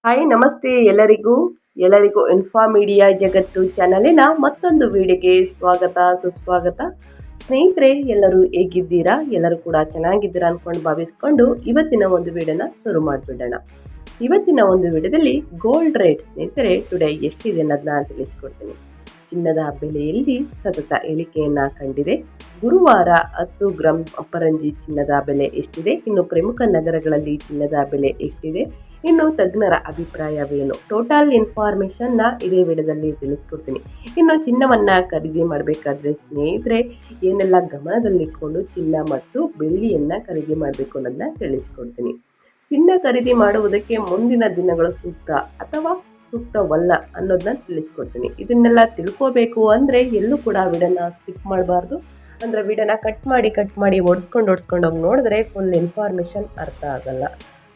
Hi ನಮಸ್ತೆ ಎಲ್ಲರಿಗೂ info media ಜಗತ್ತು ಚಾನಲಿನ ಮತ್ತೊಂದು ವಿಡಿಯೋಗೆ ಸ್ವಾಗತ ಸುಸ್ವಾಗತ. ಸ್ನೇಹಿತರೆ, ಎಲ್ಲರೂ ಹೇಗಿದ್ದೀರಾ? ಎಲ್ಲರೂ ಕೂಡ ಚೆನ್ನಾಗಿದ್ದೀರಾ ಅನ್ಕೊಂಡು ಭಾವಿಸ್ಕೊಂಡು ಇವತ್ತಿನ ಒಂದು ವಿಡಿಯೋನ ಶುರು ಮಾಡಿಬಿಡೋಣ. ಇವತ್ತಿನ ಒಂದು ವಿಡಿಯೋದಲ್ಲಿ ಗೋಲ್ಡ್ ರೇಟ್ ಸ್ನೇಹಿತರೆ ಟುಡೇ ಎಷ್ಟಿದೆ ಅನ್ನೋದನ್ನ ತಿಳಿಸ್ಕೊಡ್ತೀನಿ. ಚಿನ್ನದ ಬೆಲೆಯಲ್ಲಿ ಸತತ ಇಳಿಕೆಯನ್ನ ಕಂಡಿದೆ. ಗುರುವಾರ 10 ಗ್ರಾಂ ಅಪರಂಜಿ ಚಿನ್ನದ ಬೆಲೆ ಎಷ್ಟಿದೆ, ಇನ್ನು ಪ್ರಮುಖ ನಗರಗಳಲ್ಲಿ ಚಿನ್ನದ ಬೆಲೆ ಎಷ್ಟಿದೆ, ಇನ್ನು ತಜ್ಞರ ಅಭಿಪ್ರಾಯವೇನು, ಟೋಟಲ್ ಇನ್ಫಾರ್ಮೇಷನ್ನ ಇದೇ ವಿಡಿಯೋದಲ್ಲಿ ತಿಳಿಸ್ಕೊಡ್ತೀನಿ. ಇನ್ನು ಚಿನ್ನವನ್ನು ಖರೀದಿ ಮಾಡಬೇಕಾದ್ರೆ ಸ್ನೇಹಿತರೆ ಏನೆಲ್ಲ ಗಮನದಲ್ಲಿಟ್ಕೊಂಡು ಚಿನ್ನ ಮತ್ತು ಬೆಳ್ಳಿಯನ್ನು ಖರೀದಿ ಮಾಡಬೇಕು ಅನ್ನೋದನ್ನ ತಿಳಿಸ್ಕೊಡ್ತೀನಿ. ಚಿನ್ನ ಖರೀದಿ ಮಾಡುವುದಕ್ಕೆ ಮುಂದಿನ ದಿನಗಳು ಸೂಕ್ತ ಅಥವಾ ಸೂಕ್ತವಲ್ಲ ಅನ್ನೋದನ್ನ ತಿಳಿಸ್ಕೊಡ್ತೀನಿ. ಇದನ್ನೆಲ್ಲ ತಿಳ್ಕೋಬೇಕು ಅಂದರೆ ಎಲ್ಲೂ ಕೂಡ ವಿಡಿಯೋನ ಸ್ಕಿಪ್ ಮಾಡಬಾರ್ದು. ಅಂದರೆ ವಿಡಿಯೋನ ಕಟ್ ಮಾಡಿ ಓಡಿಸ್ಕೊಂಡು ಹೋಗಿ ನೋಡಿದ್ರೆ ಫುಲ್ ಇನ್ಫಾರ್ಮೇಷನ್ ಅರ್ಥ ಆಗಲ್ಲ.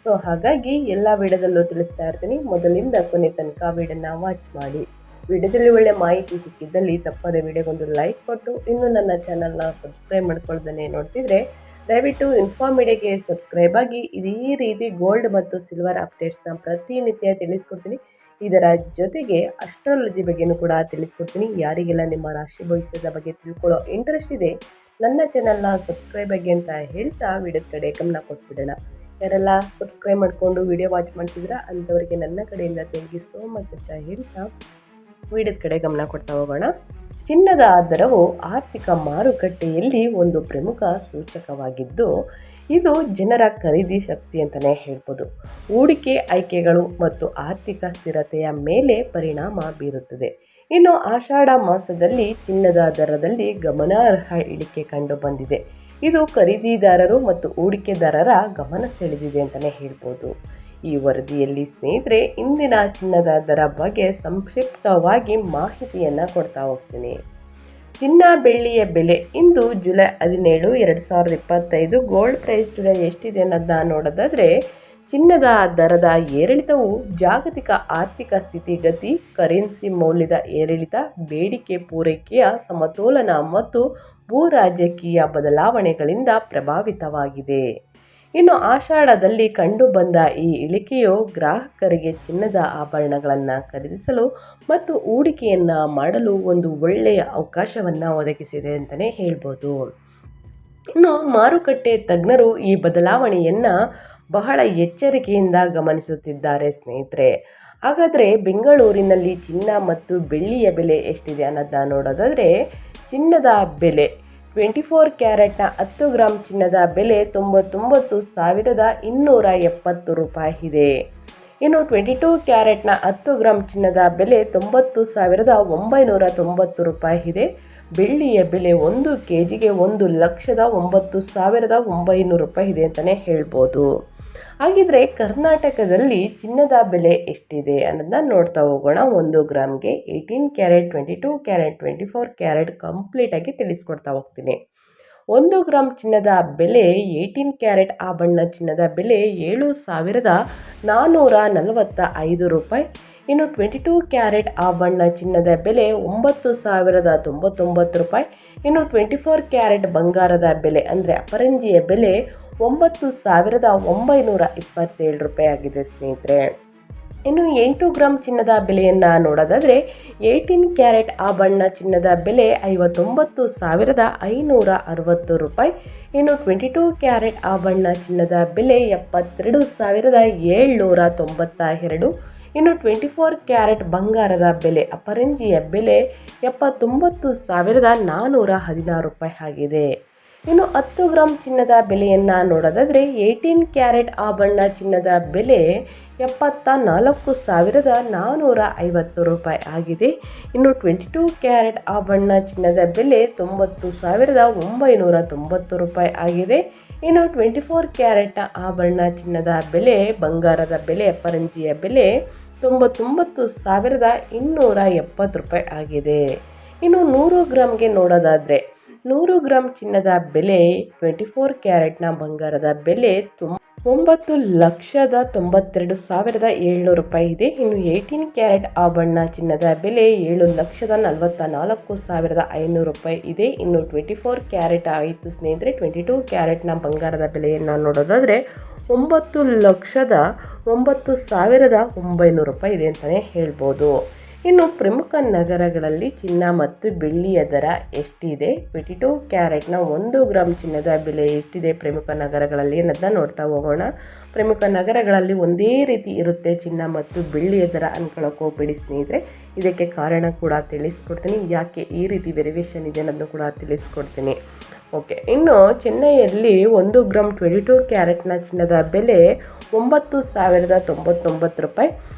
ಸೊ ಹಾಗಾಗಿ ಎಲ್ಲ ವಿಡಿಯೋದಲ್ಲೂ ತಿಳಿಸ್ತಾ ಇರ್ತೀನಿ. ಮೊದಲಿಂದ ಕೊನೆ ತನಕ ವಿಡಿಯೋನ ವಾಚ್ ಮಾಡಿ. ವಿಡಿಯೋದಲ್ಲಿ ಒಳ್ಳೆ ಮಾಹಿತಿ ಸಿಕ್ಕಿದ್ದಲ್ಲಿ ತಪ್ಪದೆ ವಿಡಿಯೋಗೊಂದು ಲೈಕ್ ಕೊಟ್ಟು ಇನ್ನೂ ನನ್ನ ಚಾನಲ್ನ ಸಬ್ಸ್ಕ್ರೈಬ್ ಮಾಡ್ಕೊಳ್ದೇ ನೋಡ್ತಿದ್ರೆ ದಯವಿಟ್ಟು ಇನ್ಫಾ ಮೀಡಿಯಾಗೆ ಸಬ್ಸ್ಕ್ರೈಬ್ ಆಗಿ. ಇದೇ ರೀತಿ ಗೋಲ್ಡ್ ಮತ್ತು ಸಿಲ್ವರ್ ಅಪ್ಡೇಟ್ಸ್ನ ಪ್ರತಿನಿತ್ಯ ತಿಳಿಸ್ಕೊಡ್ತೀನಿ. ಇದರ ಜೊತೆಗೆ ಅಸ್ಟ್ರಾಲಜಿ ಬಗ್ಗೆನೂ ಕೂಡ ತಿಳಿಸ್ಕೊಡ್ತೀನಿ. ಯಾರಿಗೆಲ್ಲ ನಿಮ್ಮ ರಾಶಿ ಭವಿಷ್ಯದ ಬಗ್ಗೆ ತಿಳ್ಕೊಳ್ಳೋ ಇಂಟ್ರೆಸ್ಟ್ ಇದೆ ನನ್ನ ಚಾನಲ್ನ ಸಬ್ಸ್ಕ್ರೈಬ್ ಆಗಿ ಅಂತ ಹೇಳ್ತಾ ವಿಡಿಯೋದ ಕಡೆ ಗಮನ ಕೊಟ್ಬಿಡೋಣ. ಯಾರೆಲ್ಲ ಸಬ್ಸ್ಕ್ರೈಬ್ ಮಾಡಿಕೊಂಡು ವಿಡಿಯೋ ವಾಚ್ ಮಾಡ್ತಿದ್ದೀರಾ ಅಂಥವರಿಗೆ ನನ್ನ ಕಡೆಯಿಂದ ಥ್ಯಾಂಕ್ ಯು ಸೋ ಮಚ್ ಅಂತ ಹೇಳ್ತಾ ವಿಡಿಯೋದ ಕಡೆ ಗಮನ ಕೊಡ್ತಾ ಹೋಗೋಣ. ಚಿನ್ನದ ದರವು ಆರ್ಥಿಕ ಮಾರುಕಟ್ಟೆಯಲ್ಲಿ ಒಂದು ಪ್ರಮುಖ ಸೂಚಕವಾಗಿದ್ದು ಇದು ಜನರ ಖರೀದಿ ಶಕ್ತಿ ಅಂತಲೇ ಹೇಳ್ಬೋದು. ಹೂಡಿಕೆ ಆಯ್ಕೆಗಳು ಮತ್ತು ಆರ್ಥಿಕ ಸ್ಥಿರತೆಯ ಮೇಲೆ ಪರಿಣಾಮ ಬೀರುತ್ತದೆ. ಇನ್ನು ಆಷಾಢ ಮಾಸದಲ್ಲಿ ಚಿನ್ನದ ದರದಲ್ಲಿ ಗಮನಾರ್ಹ ಇಳಿಕೆ ಕಂಡು ಬಂದಿದೆ. ಇದು ಖರೀದಿದಾರರು ಮತ್ತು ಹೂಡಿಕೆದಾರರ ಗಮನ ಸೆಳೆದಿದೆ ಅಂತಲೇ ಹೇಳ್ಬೋದು. ಈ ವರದಿಯಲ್ಲಿ ಸ್ನೇಹಿತರೆ ಇಂದಿನ ಚಿನ್ನದ ದರ ಬಗ್ಗೆ ಸಂಕ್ಷಿಪ್ತವಾಗಿ ಮಾಹಿತಿಯನ್ನು ಕೊಡ್ತಾ ಹೋಗ್ತೀನಿ. ಚಿನ್ನ ಬೆಳ್ಳಿಯ ಬೆಲೆ ಇಂದು ಜುಲೈ 17, 2025 ಗೋಲ್ಡ್ ಪ್ರೈಸ್ ಟುಡೇ ಎಷ್ಟಿದೆ ಅನ್ನೋದನ್ನ ನೋಡೋದಾದರೆ ಚಿನ್ನದ ದರದ ಏರಿಳಿತವು ಜಾಗತಿಕ ಆರ್ಥಿಕ ಸ್ಥಿತಿಗತಿ, ಕರೆನ್ಸಿ ಮೌಲ್ಯದ ಏರಿಳಿತ, ಬೇಡಿಕೆ ಪೂರೈಕೆಯ ಸಮತೋಲನ ಮತ್ತು ಭೂ ರಾಜಕೀಯ ಬದಲಾವಣೆಗಳಿಂದ ಪ್ರಭಾವಿತವಾಗಿದೆ. ಇನ್ನು ಆಷಾಢದಲ್ಲಿ ಕಂಡುಬಂದ ಈ ಇಳಿಕೆಯು ಗ್ರಾಹಕರಿಗೆ ಚಿನ್ನದ ಆಭರಣಗಳನ್ನು ಖರೀದಿಸಲು ಮತ್ತು ಹೂಡಿಕೆಯನ್ನು ಮಾಡಲು ಒಂದು ಒಳ್ಳೆಯ ಅವಕಾಶವನ್ನು ಒದಗಿಸಿದೆ ಅಂತಲೇ ಹೇಳ್ಬೋದು. ಇನ್ನು ಮಾರುಕಟ್ಟೆ ತಜ್ಞರು ಈ ಬದಲಾವಣೆಯನ್ನು ಬಹಳ ಎಚ್ಚರಿಕೆಯಿಂದ ಗಮನಿಸುತ್ತಿದ್ದಾರೆ ಸ್ನೇಹಿತರೆ. ಹಾಗಾದರೆ ಬೆಂಗಳೂರಿನಲ್ಲಿ ಚಿನ್ನ ಮತ್ತು ಬೆಳ್ಳಿಯ ಬೆಲೆ ಎಷ್ಟಿದೆ ಅನ್ನೋದನ್ನ ನೋಡೋದಾದರೆ ಚಿನ್ನದ ಬೆಲೆ 24 ಕ್ಯಾರೆಟ್ನ 10 ಗ್ರಾಂ ಚಿನ್ನದ ಬೆಲೆ 99,270 ರೂಪಾಯಿ ಇದೆ. ಇನ್ನು 22 ಕ್ಯಾರೆಟ್ನ 10 ಗ್ರಾಂ ಚಿನ್ನದ ಬೆಲೆ 90,990 ರೂಪಾಯಿ ಇದೆ. ಬೆಳ್ಳಿಯ ಬೆಲೆ 1 kgಗೆ 1,09,900 ರೂಪಾಯಿ ಇದೆ ಅಂತಲೇ ಹೇಳ್ಬೋದು. ಹಾಗಿದ್ರೆ ಕರ್ನಾಟಕದಲ್ಲಿ ಚಿನ್ನದ ಬೆಲೆ ಎಷ್ಟಿದೆ ಅನ್ನೋದನ್ನ ನೋಡ್ತಾ ಹೋಗೋಣ. 1 ಗ್ರಾಮ್ಗೆ 18 ಕ್ಯಾರೆಟ್, 22 ಕ್ಯಾರೆಟ್, 24 ಕ್ಯಾರೆಟ್ ಕಂಪ್ಲೀಟಾಗಿ ತಿಳಿಸ್ಕೊಡ್ತಾ ಹೋಗ್ತೀನಿ. 1 ಗ್ರಾಮ್ ಚಿನ್ನದ ಬೆಲೆ 18 ಕ್ಯಾರೆಟ್ ಆಭರಣ ಚಿನ್ನದ ಬೆಲೆ 7,445 ರೂಪಾಯಿ. ಇನ್ನು 22 ಕ್ಯಾರೆಟ್ ಆಭರಣ ಚಿನ್ನದ ಬೆಲೆ 9,099 ರೂಪಾಯಿ. ಇನ್ನು 24 ಕ್ಯಾರೆಟ್ ಬಂಗಾರದ ಬೆಲೆ ಅಂದರೆ ಅಪರಂಜಿಯ ಬೆಲೆ 9,927 ರೂಪಾಯಿ ಆಗಿದೆ ಸ್ನೇಹಿತರೆ. ಇನ್ನು 8 ಗ್ರಾಮ್ ಚಿನ್ನದ ಬೆಲೆಯನ್ನು ನೋಡೋದಾದರೆ 18 ಕ್ಯಾರೆಟ್ ಆಭರಣ ಚಿನ್ನದ ಬೆಲೆ 59,560 ರೂಪಾಯಿ. ಇನ್ನು 22 ಕ್ಯಾರೆಟ್ ಆಭರಣ ಚಿನ್ನದ ಬೆಲೆ 72,792. ಇನ್ನು 24 ಕ್ಯಾರೆಟ್ ಬಂಗಾರದ ಬೆಲೆ ಅಪರಂಜಿಯ ಬೆಲೆ 79,416 ರೂಪಾಯಿ ಆಗಿದೆ. ಇನ್ನು 10 ಗ್ರಾಮ್ ಚಿನ್ನದ ಬೆಲೆಯನ್ನು ನೋಡೋದಾದರೆ 18 ಕ್ಯಾರೆಟ್ ಆಭರಣ ಚಿನ್ನದ ಬೆಲೆ 74,450 ರೂಪಾಯಿ ಆಗಿದೆ. ಇನ್ನು 22 ಕ್ಯಾರೆಟ್ ಆಭರಣ ಚಿನ್ನದ ಬೆಲೆ 90,990 ರೂಪಾಯಿ ಆಗಿದೆ. ಇನ್ನು 24 ಕ್ಯಾರೆಟ್ ಆಭರಣ ಚಿನ್ನದ ಬೆಲೆ ಬಂಗಾರದ ಬೆಲೆ ಅಪರಂಜಿಯ ಬೆಲೆ 99,270 ರೂಪಾಯಿ ಆಗಿದೆ. ಇನ್ನು 100 ಗ್ರಾಮ್ಗೆ ನೋಡೋದಾದರೆ 100 ಗ್ರಾಮ್ ಚಿನ್ನದ ಬೆಲೆ 24 ಕ್ಯಾರೆಟ್ನ ಬಂಗಾರದ ಬೆಲೆ 9,92,700 ರೂಪಾಯಿ ಇದೆ. ಇನ್ನು 18 ಕ್ಯಾರೆಟ್ ಆಭರಣ ಚಿನ್ನದ ಬೆಲೆ 7,44,500 ರೂಪಾಯಿ ಇದೆ. ಇನ್ನು 24 ಕ್ಯಾರೆಟ್ ಆಯಿತು ಸ್ನೇಹಿತರೆ. 22 ಕ್ಯಾರೆಟ್ನ ಬಂಗಾರದ ಬೆಲೆಯನ್ನು ನೋಡೋದಾದರೆ 9,09,900 ರೂಪಾಯಿ ಇದೆ ಅಂತಲೇ ಹೇಳ್ಬೋದು. ಇನ್ನು ಪ್ರಮುಖ ನಗರಗಳಲ್ಲಿ ಚಿನ್ನ ಮತ್ತು ಬೆಳ್ಳಿಯ ದರ ಎಷ್ಟಿದೆ, 22 ಕ್ಯಾರೆಟ್ನ 1 ಗ್ರಾಮ್ ಚಿನ್ನದ ಬೆಲೆ ಎಷ್ಟಿದೆ ಪ್ರಮುಖ ನಗರಗಳಲ್ಲಿ ಅನ್ನೋದನ್ನ ನೋಡ್ತಾ ಹೋಗೋಣ. ಪ್ರಮುಖ ನಗರಗಳಲ್ಲಿ ಒಂದೇ ರೀತಿ ಇರುತ್ತೆ ಚಿನ್ನ ಮತ್ತು ಬೆಳ್ಳಿಯ ದರ ಅನ್ಕೊಳ್ಳೋಕೆ ಹೋಗ್ಬೇಡಿ ಸ್ನೇಹಿತರೆ. ಇದಕ್ಕೆ ಕಾರಣ ಕೂಡ ತಿಳಿಸ್ಕೊಡ್ತೀನಿ, ಯಾಕೆ ಈ ರೀತಿ ವೇರಿಯೇಷನ್ ಇದೆ ಅನ್ನೋದನ್ನು ಕೂಡ ತಿಳಿಸ್ಕೊಡ್ತೀನಿ. ಓಕೆ, ಇನ್ನು ಚೆನ್ನೈಯಲ್ಲಿ 1 ಗ್ರಾಮ್ 22 ಕ್ಯಾರೆಟ್ನ ಚಿನ್ನದ ಬೆಲೆ 9,099 ರೂಪಾಯಿ.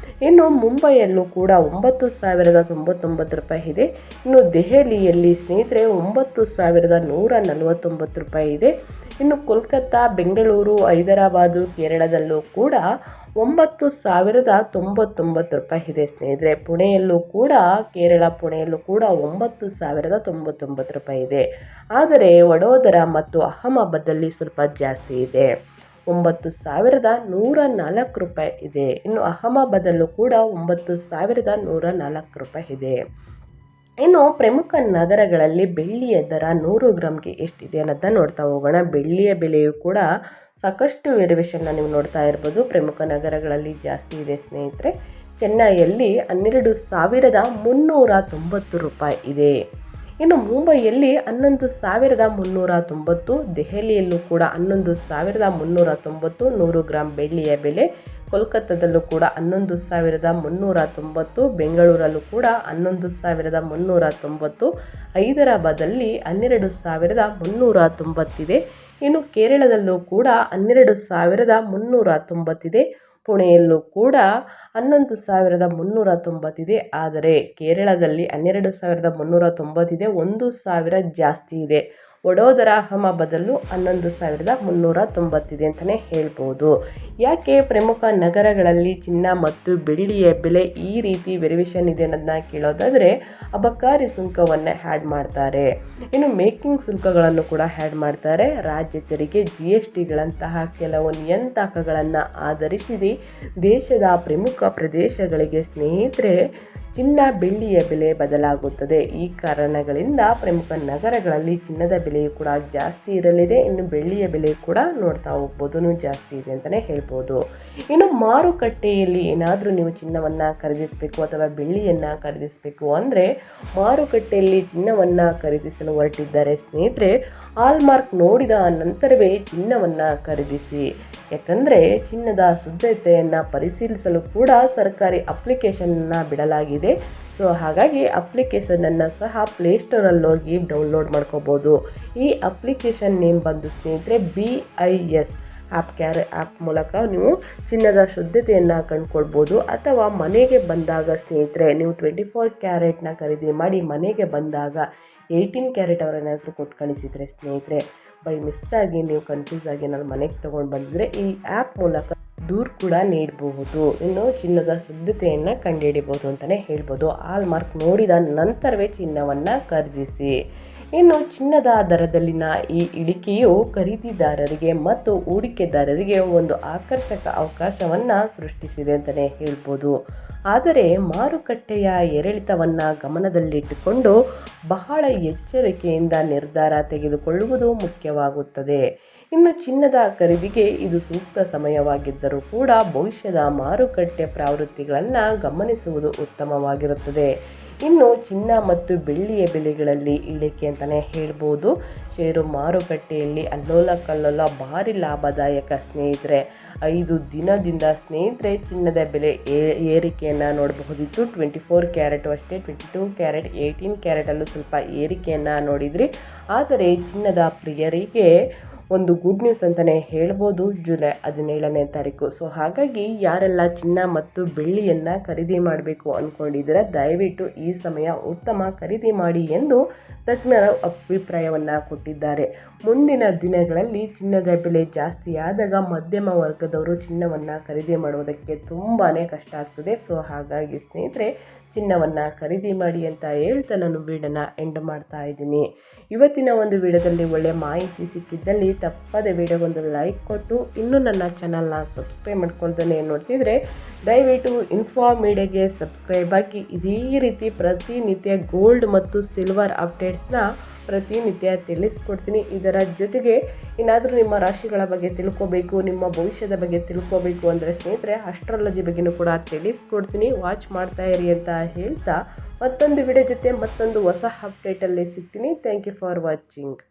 ಇನ್ನು ಮುಂಬೈಯಲ್ಲೂ ಕೂಡ 9,099 ರೂಪಾಯಿ ಇದೆ. ಇನ್ನು ದೆಹಲಿಯಲ್ಲಿ ಸ್ನೇಹಿತರೆ 9,149 ರೂಪಾಯಿ ಇದೆ. ಇನ್ನು ಕೋಲ್ಕತ್ತಾ, ಬೆಂಗಳೂರು, ಹೈದರಾಬಾದು, ಕೇರಳದಲ್ಲೂ ಕೂಡ 9,099 ರೂಪಾಯಿ ಇದೆ ಸ್ನೇಹಿತರೆ. ಪುಣೆಯಲ್ಲೂ ಕೂಡ ಪುಣೆಯಲ್ಲೂ ಕೂಡ 9,099 ರೂಪಾಯಿ ಇದೆ. ಆದರೆ ವಡೋದರ ಮತ್ತು ಅಹಮದಾಬಾದಲ್ಲಿ ಸ್ವಲ್ಪ ಜಾಸ್ತಿ ಇದೆ, 9,104 ರೂಪಾಯಿ ಇದೆ. ಇನ್ನು ಅಹಮದಾಬಾದಲ್ಲೂ ಕೂಡ 9,104 ರೂಪಾಯಿ ಇದೆ. ಇನ್ನು ಪ್ರಮುಖ ನಗರಗಳಲ್ಲಿ ಬೆಳ್ಳಿಯ ದರ 100 ಗ್ರಾಮ್ಗೆ ಎಷ್ಟಿದೆ ಅನ್ನೋದನ್ನ ನೋಡ್ತಾ ಹೋಗೋಣ. ಬೆಳ್ಳಿಯ ಬೆಲೆಯು ಕೂಡ ಸಾಕಷ್ಟು ವೇರಿಯೇಷನ್ನ ನೀವು ನೋಡ್ತಾ ಇರ್ಬೋದು. ಪ್ರಮುಖ ನಗರಗಳಲ್ಲಿ ಜಾಸ್ತಿ ಇದೆ ಸ್ನೇಹಿತರೆ. ಚೆನ್ನೈಯಲ್ಲಿ 12,390 ರೂಪಾಯಿ ಇದೆ. ಇನ್ನು ಮುಂಬೈಯಲ್ಲಿ 11,390, ದೆಹಲಿಯಲ್ಲೂ ಕೂಡ 11,390 100 ಗ್ರಾಮ್ ಬೆಳ್ಳಿಯ ಬೆಲೆ. ಕೋಲ್ಕತ್ತಾದಲ್ಲೂ ಕೂಡ 11,390, ಬೆಂಗಳೂರಲ್ಲೂ ಕೂಡ 11,390, ಹೈದರಾಬಾದಲ್ಲಿ 12,390 ಇದೆ. ಇನ್ನು ಕೇರಳದಲ್ಲೂ ಕೂಡ 12,390 ಇದೆ. ಪುಣೆಯಲ್ಲೂ ಕೂಡ 11,390 ಇದೆ. ಆದರೆ ಕೇರಳದಲ್ಲಿ 12,390 ಇದೆ, 1,000 ಜಾಸ್ತಿ ಇದೆ. ವಡೋದರ, ಅಹಮದಾಬಾದಲ್ಲೂ 11,390 ಇದೆ ಅಂತಲೇ ಹೇಳ್ಬೋದು. ಯಾಕೆ ಪ್ರಮುಖ ನಗರಗಳಲ್ಲಿ ಚಿನ್ನ ಮತ್ತು ಬೆಳ್ಳಿಯ ಬೆಲೆ ಈ ರೀತಿ ವೇರಿಯೇಷನ್ ಇದೆ ಅನ್ನೋದನ್ನ ಕೇಳೋದಾದರೆ, ಅಬಕಾರಿ ಸುಂಕವನ್ನು ಆ್ಯಡ್ ಮಾಡ್ತಾರೆ. ಇನ್ನು ಮೇಕಿಂಗ್ ಶುಲ್ಕಗಳನ್ನು ಕೂಡ ಆ್ಯಡ್ ಮಾಡ್ತಾರೆ. ರಾಜ್ಯ ತೆರಿಗೆ, GSTಗಳಂತಹ ಕೆಲವು ನಿಯತಾಂಕಗಳನ್ನು ಆಧರಿಸಿ ದೇಶದ ಪ್ರಮುಖ ಪ್ರದೇಶಗಳಿಗೆ ಸ್ನೇಹಿತರೆ ಚಿನ್ನ ಬೆಳ್ಳಿಯ ಬೆಲೆ ಬದಲಾಗುತ್ತದೆ. ಈ ಕಾರಣಗಳಿಂದ ಪ್ರಮುಖ ನಗರಗಳಲ್ಲಿ ಚಿನ್ನದ ಬೆಲೆಯು ಕೂಡ ಜಾಸ್ತಿ ಇರಲಿದೆ. ಇನ್ನು ಬೆಳ್ಳಿಯ ಬೆಲೆ ಕೂಡ ನೋಡ್ತಾ ಹೋಗ್ಬೋದು ಜಾಸ್ತಿ ಇದೆ ಅಂತಲೇ ಹೇಳ್ಬೋದು. ಇನ್ನು ಮಾರುಕಟ್ಟೆಯಲ್ಲಿ ಏನಾದರೂ ನೀವು ಚಿನ್ನವನ್ನು ಖರೀದಿಸಬೇಕು ಅಥವಾ ಬೆಳ್ಳಿಯನ್ನು ಖರೀದಿಸಬೇಕು ಅಂದರೆ ಮಾರುಕಟ್ಟೆಯಲ್ಲಿ ಚಿನ್ನವನ್ನು ಖರೀದಿಸಲು ಹೊರಟಿದ್ದಾರೆ ಸ್ನೇಹಿತರೆ, ಹಾಲ್ಮಾರ್ಕ್ ನೋಡಿದ ನಂತರವೇ ಚಿನ್ನವನ್ನು ಖರೀದಿಸಿ. ಯಾಕಂದರೆ ಚಿನ್ನದ ಶುದ್ಧತೆಯನ್ನು ಪರಿಶೀಲಿಸಲು ಕೂಡ ಸರ್ಕಾರಿ ಅಪ್ಲಿಕೇಶನ್ನ ಬಿಡಲಾಗಿದೆ. ಸೊ ಹಾಗಾಗಿ ಅಪ್ಲಿಕೇಶನನ್ನು ಸಹ ಪ್ಲೇಸ್ಟೋರಲ್ಲಿ ಹೋಗಿ ಡೌನ್ಲೋಡ್ ಮಾಡ್ಕೋಬೋದು. ಈ ಅಪ್ಲಿಕೇಶನ್ ನೇಮ್ ಬಂದು ಸ್ನೇಹಿತರೆ BIS ಆ್ಯಪ್ ಮೂಲಕ ನೀವು ಚಿನ್ನದ ಶುದ್ಧತೆಯನ್ನು ಕಂಡುಕೊಳ್ಬೋದು. ಅಥವಾ ಮನೆಗೆ ಬಂದಾಗ ಸ್ನೇಹಿತರೆ ನೀವು 24 ಕ್ಯಾರೆಟ್ನ ಖರೀದಿ ಮಾಡಿ ಮನೆಗೆ ಬಂದಾಗ 18 ಕ್ಯಾರೆಟ್ ಅವರೇನಾದರೂ ಕೊಟ್ಟು ಕಳಿಸಿದರೆ ಸ್ನೇಹಿತರೆ, ಬೈ ಮಿಸ್ಸಾಗಿ ನೀವು ಕನ್ಫ್ಯೂಸ್ ಆಗಿ ನಾನು ಮನೆಗೆ ತೊಗೊಂಡು ಬಂದಿದ್ರೆ ಈ ಆ್ಯಪ್ ಮೂಲಕ ದೂರು ಕೂಡ ನೀಡಬಹುದು. ಇನ್ನು ಚಿನ್ನದ ಶುದ್ಧತೆಯನ್ನು ಕಂಡುಹಿಡಿಬೋದು ಅಂತಲೇ ಹೇಳ್ಬೋದು. ಹಾಲ್ಮಾರ್ಕ್ ನೋಡಿದ ನಂತರವೇ ಚಿನ್ನವನ್ನು ಖರೀದಿಸಿ. ಇನ್ನು ಚಿನ್ನದ ದರದಲ್ಲಿನ ಈ ಇಳಿಕೆಯು ಖರೀದಿದಾರರಿಗೆ ಮತ್ತು ಹೂಡಿಕೆದಾರರಿಗೆ ಒಂದು ಆಕರ್ಷಕ ಅವಕಾಶವನ್ನು ಸೃಷ್ಟಿಸಿದೆ ಅಂತಲೇ ಹೇಳ್ಬೋದು. ಆದರೆ ಮಾರುಕಟ್ಟೆಯ ಏರಿಳಿತವನ್ನು ಗಮನದಲ್ಲಿಟ್ಟುಕೊಂಡು ಬಹಳ ಎಚ್ಚರಿಕೆಯಿಂದ ನಿರ್ಧಾರ ತೆಗೆದುಕೊಳ್ಳುವುದು ಮುಖ್ಯವಾಗುತ್ತದೆ. ಇನ್ನು ಚಿನ್ನದ ಖರೀದಿಗೆ ಇದು ಸೂಕ್ತ ಸಮಯವಾಗಿದ್ದರೂ ಕೂಡ ಭವಿಷ್ಯದ ಮಾರುಕಟ್ಟೆ ಪ್ರವೃತ್ತಿಗಳನ್ನು ಗಮನಿಸುವುದು ಉತ್ತಮವಾಗಿರುತ್ತದೆ. ಇನ್ನು ಚಿನ್ನ ಮತ್ತು ಬೆಳ್ಳಿಯ ಬೆಲೆಗಳಲ್ಲಿ ಇಳಿಕೆ ಅಂತಲೇ ಹೇಳ್ಬೋದು. ಷೇರು ಮಾರುಕಟ್ಟೆಯಲ್ಲಿ ಅಲ್ಲೋಲ ಕಲ್ಲೋಲ ಭಾರಿ ಲಾಭದಾಯಕ ಸ್ನೇಹಿತರೆ. 5 ದಿನದಿಂದ ಸ್ನೇಹಿತರೆ ಚಿನ್ನದ ಬೆಲೆ ಏರಿಕೆಯನ್ನು ನೋಡಬಹುದಿತ್ತು. 24 ಕ್ಯಾರೆಟು ಅಷ್ಟೇ, 22 ಕ್ಯಾರೆಟ್, 18 ಕ್ಯಾರೆಟಲ್ಲೂ ಸ್ವಲ್ಪ ಏರಿಕೆಯನ್ನು ನೋಡಿದ್ರಿ. ಆದರೆ ಚಿನ್ನದ ಪ್ರಿಯರಿಗೆ ಒಂದು ಗುಡ್ ನ್ಯೂಸ್ ಅಂತಲೇ ಹೇಳ್ಬೋದು, ಜುಲೈ 17ನೇ ತಾರೀಕು. ಸೊ ಹಾಗಾಗಿ ಯಾರೆಲ್ಲ ಚಿನ್ನ ಮತ್ತು ಬೆಳ್ಳಿಯನ್ನು ಖರೀದಿ ಮಾಡಬೇಕು ಅಂದ್ಕೊಂಡಿದ್ದೀರ, ದಯವಿಟ್ಟು ಈ ಸಮಯ ಉತ್ತಮ ಖರೀದಿ ಮಾಡಿ ಎಂದು ತಜ್ಞರ ಅಭಿಪ್ರಾಯವನ್ನು ಕೊಟ್ಟಿದ್ದಾರೆ. ಮುಂದಿನ ದಿನಗಳಲ್ಲಿ ಚಿನ್ನದ ಬೆಲೆ ಜಾಸ್ತಿ ಆದಾಗ ಮಧ್ಯಮ ವರ್ಗದವರು ಚಿನ್ನವನ್ನು ಖರೀದಿ ಮಾಡುವುದಕ್ಕೆ ತುಂಬಾ ಕಷ್ಟ ಆಗ್ತದೆ. ಸೊ ಹಾಗಾಗಿ ಸ್ನೇಹಿತರೆ ಚಿನ್ನವನ್ನು ಖರೀದಿ ಮಾಡಿ ಅಂತ ಹೇಳ್ತಾ ನಾನು ವಿಡಿಯೋನ ಎಂಡ್ ಮಾಡ್ತಾ ಇದ್ದೀನಿ. ಇವತ್ತಿನ ಒಂದು ವಿಡಿಯೋದಲ್ಲಿ ಒಳ್ಳೆಯ ಮಾಹಿತಿ ಸಿಕ್ಕಿದ್ದಲ್ಲಿ ತಪ್ಪದೆ ವಿಡಿಯೋಗೊಂದು ಲೈಕ್ ಕೊಟ್ಟು ಇನ್ನೂ ನನ್ನ ಚಾನಲ್ನ ಸಬ್ಸ್ಕ್ರೈಬ್ ಮಾಡ್ಕೊಳ್ದೇ ನೋಡ್ತಿದ್ರೆ ದಯವಿಟ್ಟು ಇನ್ಫೋ ಮೀಡಿಯಾಗೆ ಸಬ್ಸ್ಕ್ರೈಬ್ ಆಗಿ ಇದೇ ರೀತಿ ಪ್ರತಿನಿತ್ಯ ಗೋಲ್ಡ್ ಮತ್ತು ಸಿಲ್ವರ್ ಅಪ್ಡೇಟ್ಸ್ನ ಪ್ರತಿನಿತ್ಯ ತಿಳಿಸ್ಕೊಡ್ತೀನಿ. ಇದರ ಜೊತೆಗೆ ಏನಾದರೂ ನಿಮ್ಮ ರಾಶಿಗಳ ಬಗ್ಗೆ ತಿಳ್ಕೋಬೇಕು, ನಿಮ್ಮ ಭವಿಷ್ಯದ ಬಗ್ಗೆ ತಿಳ್ಕೋಬೇಕು ಅಂದರೆ ಸ್ನೇಹಿತರೆ ಅಸ್ಟ್ರಾಲಜಿ ಬಗ್ಗೆನೂ ಕೂಡ ತಿಳಿಸ್ಕೊಡ್ತೀನಿ. ವಾಚ್ ಮಾಡ್ತಾ ಇರಿ ಅಂತ ಹೇಳ್ತಾ ಮತ್ತೊಂದು ವಿಡಿಯೋ ಜೊತೆ ಮತ್ತೊಂದು ಹೊಸ ಅಪ್ಡೇಟಲ್ಲಿ ಸಿಗ್ತೀನಿ. Thank you for watching.